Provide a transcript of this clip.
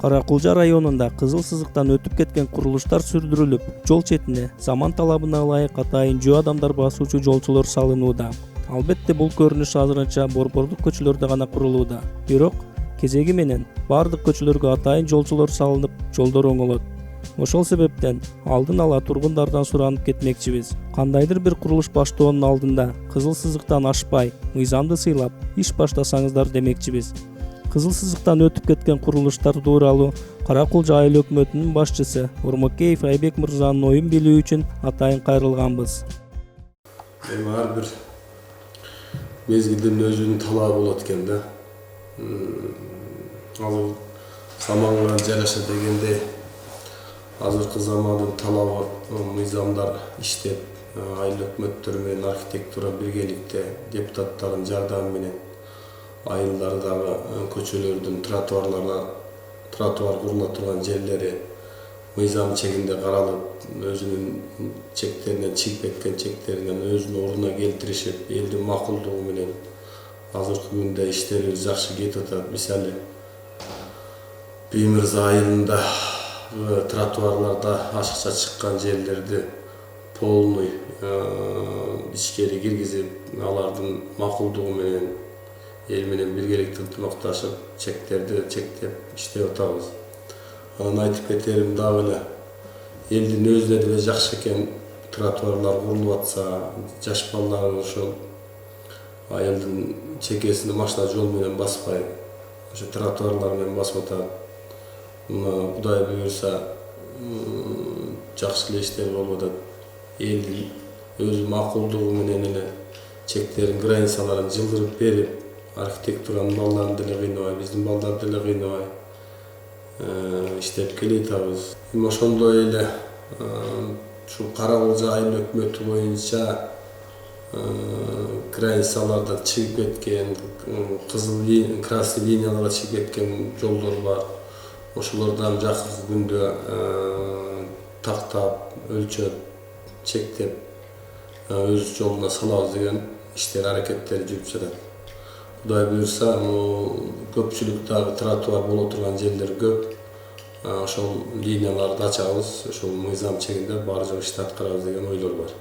Кара Кулжа районунда кызыл сызыктан өтүп кеткен курулуштар сүрдүрүлүп, жол четине заман талабына ылайык атайын жөө адамдар басуучу жолчулор салынууда. Албетте бул көрүнүш азырынча борбордук көчөлөрдө гана курулууда. Бирок кезеги менен бардык көчөлөргө атайын жолчулор салынып, жолдор оңолот. Ошол себептен алдын ала тургундардан суранып кетмекчибиз. Кандайдыр бир курулуш баштоонун алдында кызыл сызыктан ашпай, мыйзамды сыйлап, иш баштасаңыздар демекчибиз. Кызыл сызыктан өтүп кеткен курулуштар тууралуу Кара Кулжа айыл өкмөтүнүн башчысы Ормокеев Айбек мырзанын оюн билүү үчүн атайын кайрылганбыз. Ар бир мезгилдин өзүнүн талабы болот экен да. Азыр заманга жараша дегенде азыркы замандын талабы мыйзамдар иштеп, айыл өкмөттөр менен архитектура биргеликте депутаттардын жардамы менен айылдардагы көчөлөрдүн тротуар курула турган жерлери мыйзам чегинде каралып, өзүнүн чектеринен чыгып кеткен чектеринен өзүнүн ордуна келтиришип, элдин макулдугу менен азыркы күндө иштерибиз жакшы кетип атат. Мисалы Биймырза айылында тротуарларда ашыкча чыккан жерлерди полный ичкери киргизип, алардын макулдугу менен эл менен биргеликте ынтымакташып, чектерди чектеп иштеп атабыз. Анан айтып кетерим дагы эле, элдин өзүнө деле жакшы экен тротуарлар курулуп атса, жаш балалар ошол айылдын чекесине машина жол менен баспай, ошо тротуарлар менен басып атат. Мына Кудай буйрса жакшы эле иштер болуп атат. Элдин өзү макулдугу менен эле чектерин, границаларын жылдырып берип, архитектуранын балдарын деле кыйнабай, биздин балдарды деле кыйнабай иштеп келе атабыз. Ошондой эле ушул Кара Кулжа айыл өкмөтү боюнча границалардан чыгып кеткен, кызыл красный линияларга чыгып кеткен жолдор бар. Ошолордан жакынкы күндө тактап, өлчөп, чектеп өз жолуна салабыз деген иштер аракеттери жүрүп жатат. Кудай буйрса, көпчүлүк дагы тротуар боло турган жерлер көп. Ошол линияларды ачабыз, ошол мыйзам чегинде баары жок ишти аткарабыз деген ойлор бар.